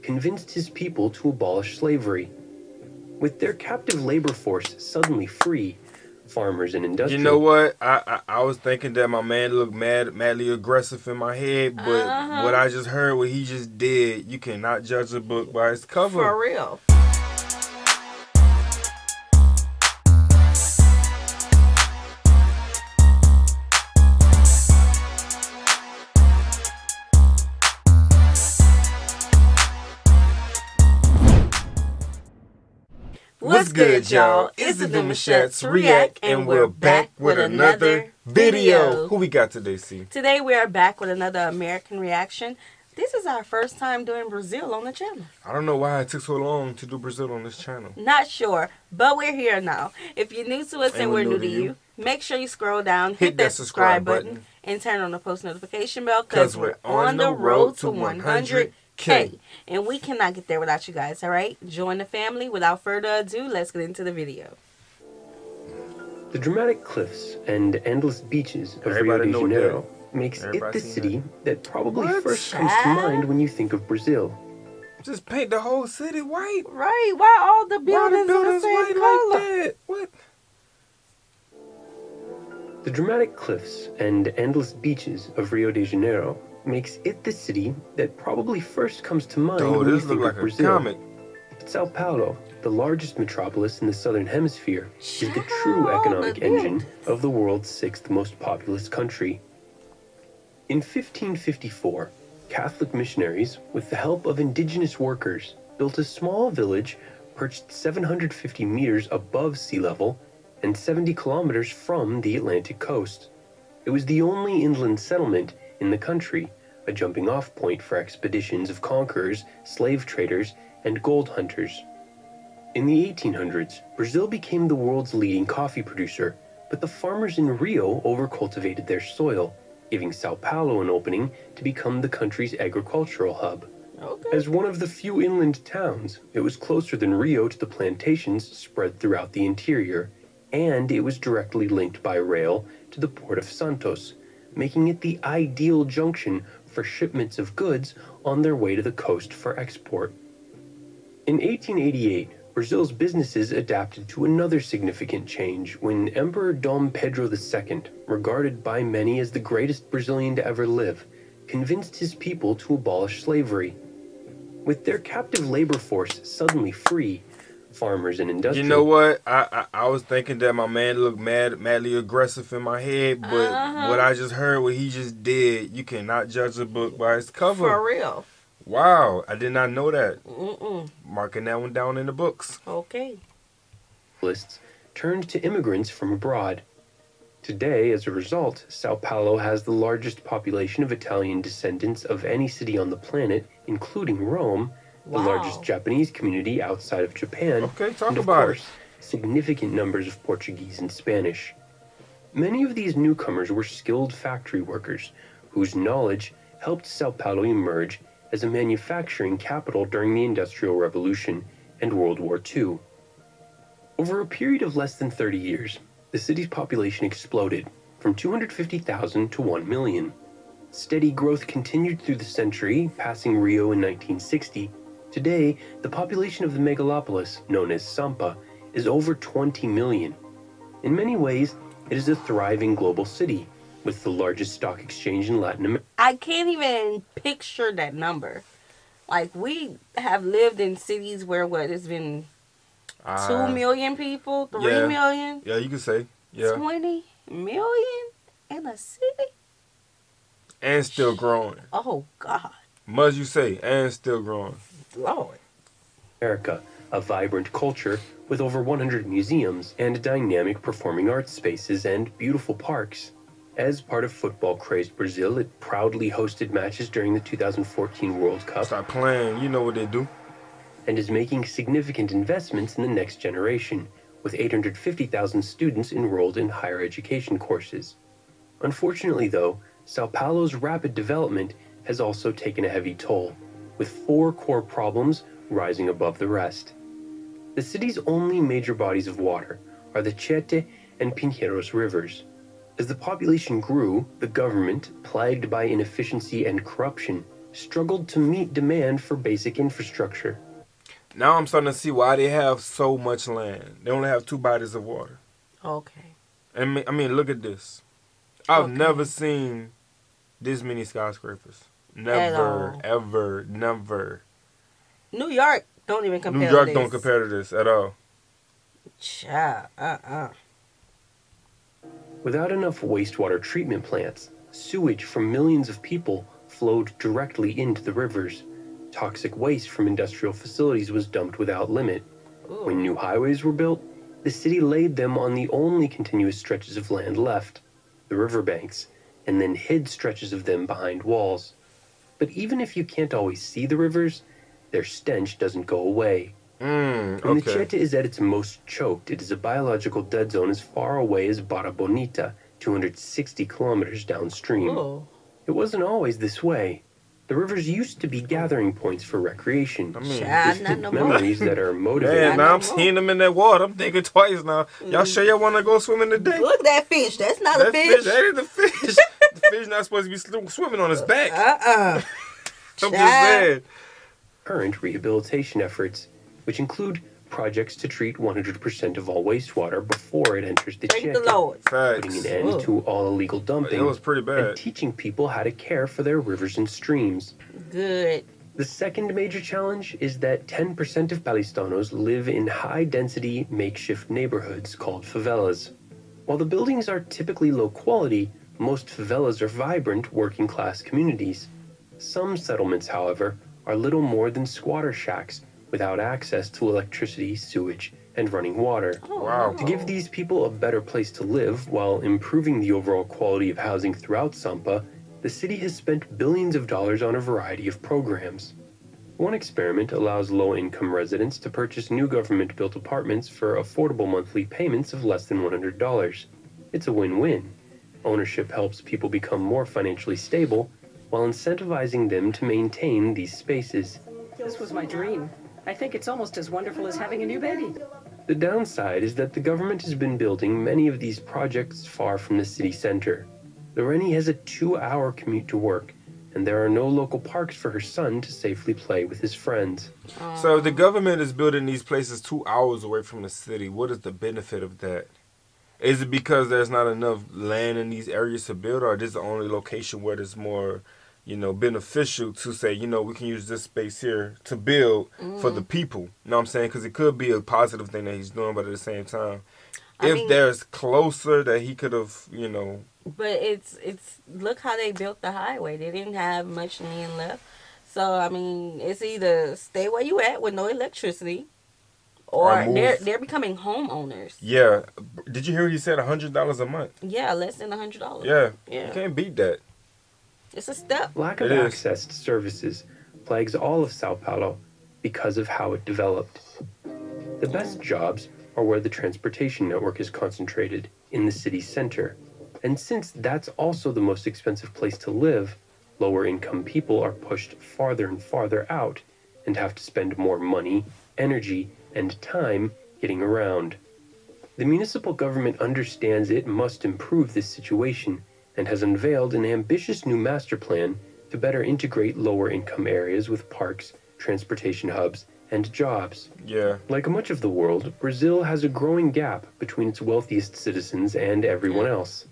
convinced his people to abolish slavery. With their captive labor force suddenly free, farmers and industrial... You know what? I was thinking that my man looked madly aggressive in my head, but what I just heard, what he just did, you cannot judge a book by its cover. For real. What's good, y'all? It's the Demouchets React, and we're back with another video. Who we got today, C? Today we are back with another American reaction. This is our first time doing Brazil on the channel. I don't know why it took so long to do Brazil on this channel. Not sure, but we're here now. If you're new to us and we're new to you, make sure you scroll down, hit that subscribe button, and turn on the post notification bell because we're on the road to 100K. And we cannot get there without you guys, alright? Join the family. Without further ado, let's get into the video. The dramatic cliffs and endless beaches of Rio de Janeiro makes it the city that probably first comes to mind when you think of Brazil. Just paint the whole city white. Right, why all the buildings are the same color? Like that? What? The dramatic cliffs and endless beaches of Rio de Janeiro makes it the city that probably first comes to mind when you think of Brazil. Comic. São Paulo, the largest metropolis in the southern hemisphere, is the true economic engine of the world's sixth most populous country. In 1554, Catholic missionaries, with the help of indigenous workers, built a small village perched 750 meters above sea level and 70 kilometers from the Atlantic coast. It was the only inland settlement in the country, a jumping-off point for expeditions of conquerors, slave traders, and gold hunters. In the 1800s, Brazil became the world's leading coffee producer, but the farmers in Rio overcultivated their soil, giving São Paulo an opening to become the country's agricultural hub. As one of the few inland towns, it was closer than Rio to the plantations spread throughout the interior, and it was directly linked by rail to the port of Santos, making it the ideal junction for shipments of goods on their way to the coast for export. In 1888, Brazil's businesses adapted to another significant change when Emperor Dom Pedro II, regarded by many as the greatest Brazilian to ever live, convinced his people to abolish slavery. With their captive labor force suddenly free, farmers and industrial... You know what? I was thinking that my man looked madly aggressive in my head, but what I just heard, what he just did, you cannot judge a book by its cover. For real. Wow, I did not know that. Marking that one down in the books. Okay. Lists turned to immigrants from abroad. Today, as a result, São Paulo has the largest population of Italian descendants of any city on the planet, including Rome, the largest Japanese community outside of Japan, and of course, significant numbers of Portuguese and Spanish. Many of these newcomers were skilled factory workers, whose knowledge helped São Paulo emerge as a manufacturing capital during the Industrial Revolution and World War II. Over a period of less than 30 years, the city's population exploded from 250,000 to 1 million. Steady growth continued through the century, passing Rio in 1960. Today, the population of the megalopolis, known as Sampa, is over 20 million. In many ways, it is a thriving global city, with the largest stock exchange in Latin America. I can't even picture that number. Like, we have lived in cities where, it's been 2 million people, 3 million? Yeah, you could say. Yeah. 20 million in a city? And still growing. Oh, God. Much you say, and still growing. Lord. America, a vibrant culture with over 100 museums and dynamic performing arts spaces and beautiful parks. As part of football-crazed Brazil, it proudly hosted matches during the 2014 World Cup. Stop playing, you know what they do. And is making significant investments in the next generation, with 850,000 students enrolled in higher education courses. Unfortunately, though, São Paulo's rapid development has also taken a heavy toll, with 4 core problems rising above the rest. The city's only major bodies of water are the Tietê and Pinheiros rivers. As the population grew, the government, plagued by inefficiency and corruption, struggled to meet demand for basic infrastructure. Now I'm starting to see why they have so much land. They only have 2 bodies of water. Okay. I mean, look at this. I've never seen this many skyscrapers. Never, ever, never. New York don't even compare to this. New York don't compare to this at all. Child, Without enough wastewater treatment plants, sewage from millions of people flowed directly into the rivers. Toxic waste from industrial facilities was dumped without limit. Ooh. When new highways were built, the city laid them on the only continuous stretches of land left, the riverbanks, and then hid stretches of them behind walls. But even if you can't always see the rivers, their stench doesn't go away. When the Chiete is at its most choked, it is a biological dead zone as far away as Barra Bonita, 260 kilometers downstream. Ooh. It wasn't always this way. The rivers used to be gathering points for recreation. Child, not memories that are motivating. Man, now I'm seeing them in that water. I'm thinking twice now. Y'all sure y'all want to go swimming today? Look at that fish. That's not a fish. That ain't a fish. The fish not supposed to be swimming on his back. I'm just saying. Current rehabilitation efforts, which include projects to treat 100% of all wastewater before it enters the Chiete, putting an end to all illegal dumping, it was pretty bad, and teaching people how to care for their rivers and streams. Good. The second major challenge is that 10% of Paulistanos live in high-density makeshift neighborhoods called favelas. While the buildings are typically low quality, most favelas are vibrant working-class communities. Some settlements, however, are little more than squatter shacks without access to electricity, sewage, and running water. Wow. To give these people a better place to live while improving the overall quality of housing throughout Sampa, the city has spent billions of dollars on a variety of programs. One experiment allows low-income residents to purchase new government-built apartments for affordable monthly payments of less than $100. It's a win-win. Ownership helps people become more financially stable while incentivizing them to maintain these spaces. This was my dream. I think it's almost as wonderful as having a new baby. The downside is that the government has been building many of these projects far from the city center. Loreni has a 2-hour commute to work, and there are no local parks for her son to safely play with his friends. So if the government is building these places 2 hours away from the city, what is the benefit of that? Is it because there's not enough land in these areas to build, or is this the only location where there's more, beneficial to say, we can use this space here to build for the people? You know what I'm saying? Because it could be a positive thing that he's doing, but at the same time, if there's closer that he could have, But it's look how they built the highway. They didn't have much land left. So, it's either stay where you at with no electricity, or they're becoming homeowners. Yeah. Did you hear he said $100 a month? Yeah, less than $100. Yeah. You can't beat that. It's a step. Lack of access to services plagues all of Sao Paulo because of how it developed. The best jobs are where the transportation network is concentrated, in the city center. And since that's also the most expensive place to live, lower-income people are pushed farther and farther out and have to spend more money, energy, and time getting around. The municipal government understands it must improve this situation and has unveiled an ambitious new master plan to better integrate lower-income areas with parks, transportation hubs, and jobs. Yeah. Like much of the world, Brazil has a growing gap between its wealthiest citizens and everyone else.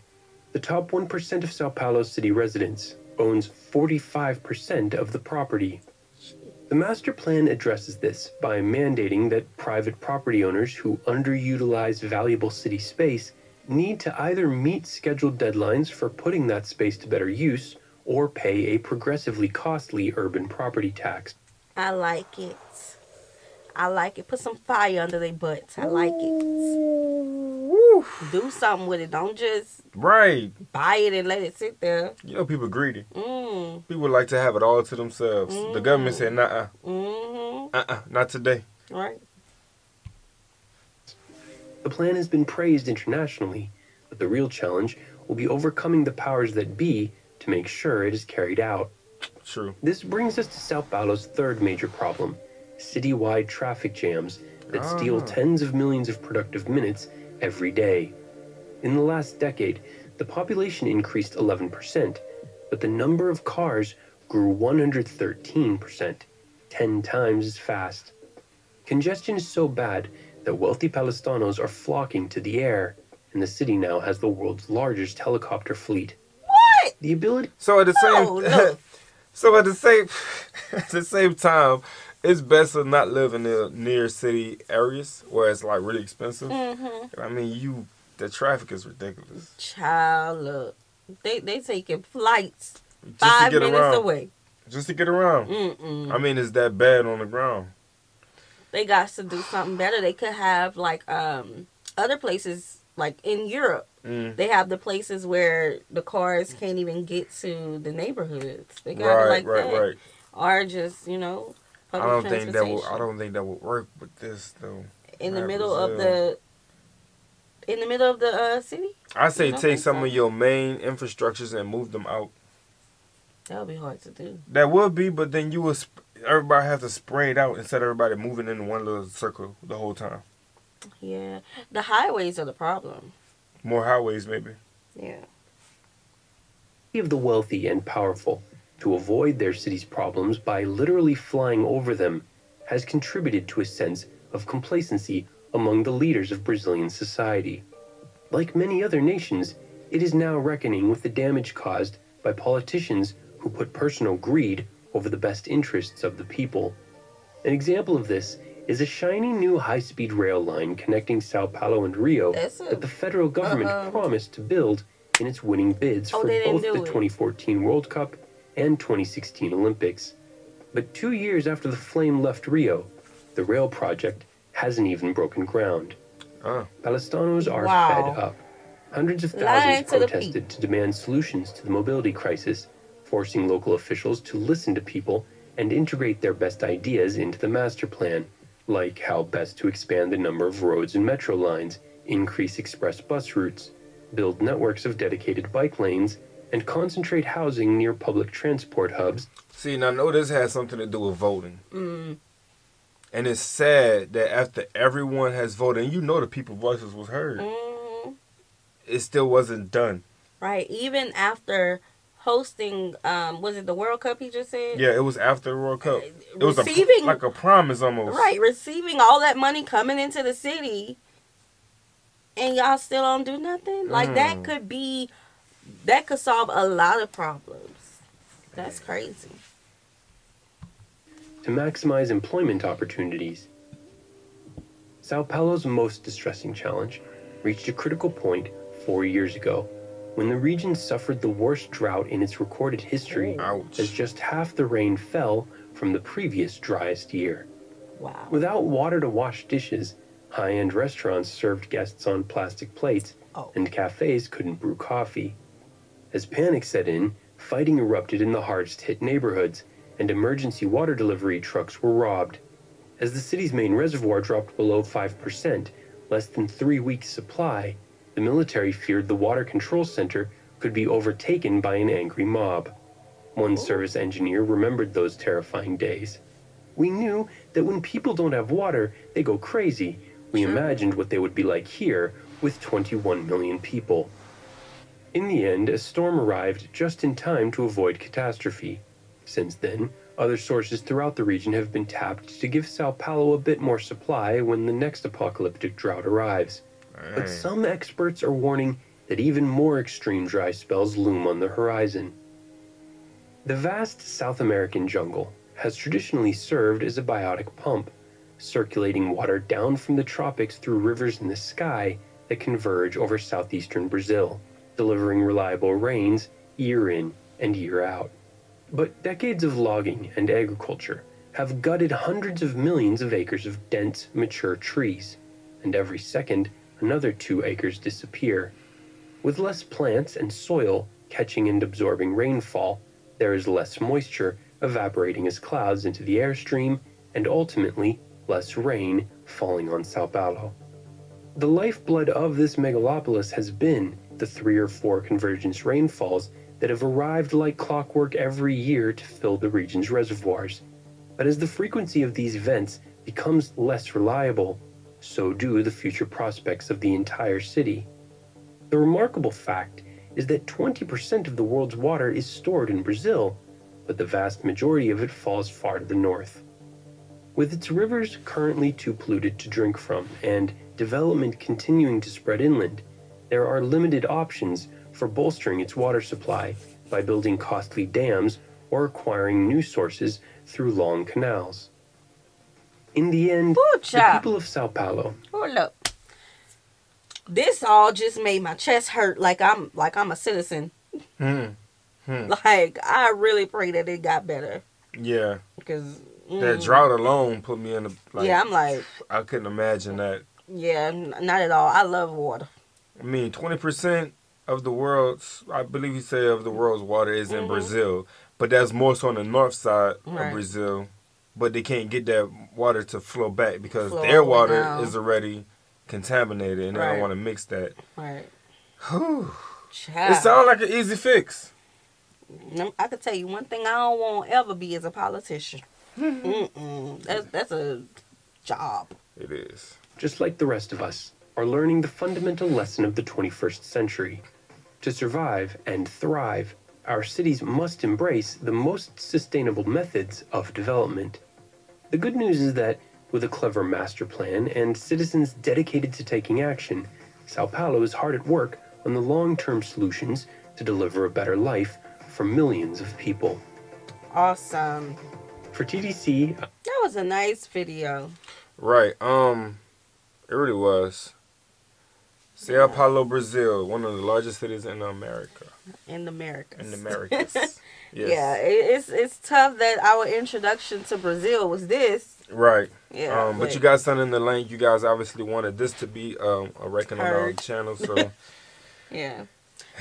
The top 1% of Sao Paulo's city residents owns 45% of the property. The master plan addresses this by mandating that private property owners who underutilize valuable city space need to either meet scheduled deadlines for putting that space to better use or pay a progressively costly urban property tax. I like it. Put some fire under their butts. I like it. Woo. Do something with it. Don't just buy it and let it sit there. People greedy. People like to have it all to themselves. The government said, nah. Not today. Right. The plan has been praised internationally, but the real challenge will be overcoming the powers that be to make sure it is carried out. True. This brings us to Sao Paulo's third major problem: citywide traffic jams that steal tens of millions of productive minutes every day. In the last decade, the population increased 11%, but the number of cars grew 113%, 10 times as fast. Congestion is so bad that wealthy Palistanos are flocking to the air, and the city now has the world's largest helicopter fleet. What? The ability... So at the same time, it's best to not live in the near city areas where it's like really expensive. Mm-hmm. I mean, the traffic is ridiculous. Child, look, they taking flights Just 5 to get minutes around. away. Just to get around. I mean, it's that bad on the ground. They got to do something better. They could have like other places like in Europe. They have the places where the cars can't even get to the neighborhoods. They got it like that. Right. Or just, you know, public transportation. I don't think that would work with this though. In the middle of the city? I say take some of your main infrastructures and move them out. That would be hard to do. That would be, but then everybody have to spread it out instead of everybody moving in one little circle the whole time. Yeah. The highways are the problem. More highways, maybe. Yeah. Of the wealthy and powerful to avoid their city's problems by literally flying over them has contributed to a sense of complacency among the leaders of Brazilian society. Like many other nations, it is now reckoning with the damage caused by politicians who put personal greed over the best interests of the people. An example of this is a shiny new high-speed rail line connecting São Paulo and Rio that the federal government promised to build in its winning bids for both the 2014 World Cup and 2016 Olympics. But 2 years after the flame left Rio, the rail project hasn't even broken ground. Palistanos are fed up. Hundreds of thousands protested to demand solutions to the mobility crisis, forcing local officials to listen to people and integrate their best ideas into the master plan, like how best to expand the number of roads and metro lines, increase express bus routes, build networks of dedicated bike lanes, and concentrate housing near public transport hubs. See, now I know this has something to do with voting. And it's sad that after everyone has voted, and you know the people's voices was heard, it still wasn't done. Right. Even after hosting, was it the World Cup he just said? Yeah, it was after the World Cup. It was like a promise almost. Right. Receiving all that money coming into the city, and y'all still don't do nothing? Like, that could solve a lot of problems. That's crazy. To maximize employment opportunities. Sao Paulo's most distressing challenge reached a critical point 4 years ago when the region suffered the worst drought in its recorded history, as just half the rain fell from the previous driest year. Wow. Without water to wash dishes, high-end restaurants served guests on plastic plates, and cafes couldn't brew coffee. As panic set in, fighting erupted in the hardest-hit neighborhoods, and emergency water delivery trucks were robbed. As the city's main reservoir dropped below 5%, less than 3 weeks' supply, the military feared the water control center could be overtaken by an angry mob. One service engineer remembered those terrifying days. We knew that when people don't have water, they go crazy. We imagined what they would be like here with 21 million people. In the end, a storm arrived just in time to avoid catastrophe. Since then, other sources throughout the region have been tapped to give Sao Paulo a bit more supply when the next apocalyptic drought arrives. But some experts are warning that even more extreme dry spells loom on the horizon. The vast South American jungle has traditionally served as a biotic pump, circulating water down from the tropics through rivers in the sky that converge over southeastern Brazil, delivering reliable rains year in and year out. But decades of logging and agriculture have gutted hundreds of millions of acres of dense, mature trees, and every second, another 2 acres disappear. With less plants and soil catching and absorbing rainfall, there is less moisture evaporating as clouds into the airstream, and ultimately, less rain falling on Sao Paulo. The lifeblood of this megalopolis has been the 3 or 4 convergence rainfalls that have arrived like clockwork every year to fill the region's reservoirs. But as the frequency of these events becomes less reliable, so do the future prospects of the entire city. The remarkable fact is that 20% of the world's water is stored in Brazil, but the vast majority of it falls far to the north. With its rivers currently too polluted to drink from and development continuing to spread inland, there are limited options for bolstering its water supply by building costly dams or acquiring new sources through long canals. In the end, the people of São Paulo. Hold up. This all just made my chest hurt like I'm a citizen. Like, I really pray that it got better. Yeah. Because that drought alone put me in a... Like, yeah, I'm like... I couldn't imagine that. Yeah, not at all. I love water. I mean, 20% of the world's... I believe you say of the world's water is in Brazil. But that's more so on the north side of Brazil. But they can't get that water to flow back because their water is already contaminated and they don't want to mix that. Right. Whew. It sounds like an easy fix. I can tell you one thing I don't want to ever be as a politician. That's a job. It is. Just like the rest of us, are learning the fundamental lesson of the 21st century. To survive and thrive, our cities must embrace the most sustainable methods of development. The good news is that, with a clever master plan and citizens dedicated to taking action, São Paulo is hard at work on the long-term solutions to deliver a better life for millions of people. Awesome. For TDC... That was a nice video. Right. It really was. São Paulo, Brazil, one of the largest cities in America. In the Americas. In the Americas. Yes. Yeah, it's tough that our introduction to Brazil was this. Right. Yeah. But you got something in the link. You guys obviously wanted this to be a record on our channel, so yeah.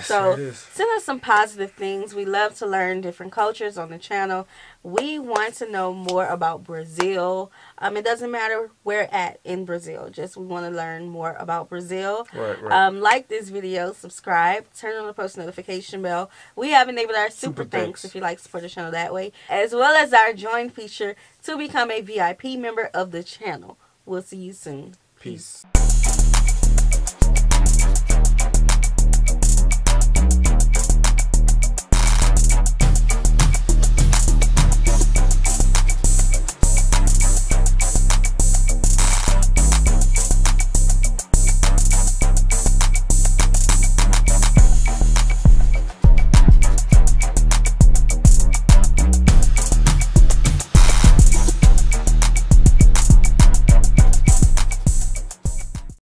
So send us some positive things. We love to learn different cultures on the channel. We want to know more about Brazil. It doesn't matter where at in Brazil. Just we want to learn more about Brazil. Right. Like this video, subscribe, turn on the post notification bell. We have enabled our super thanks if you like to support the channel that way, as well as our join feature to become a VIP member of the channel. We'll see you soon. Peace.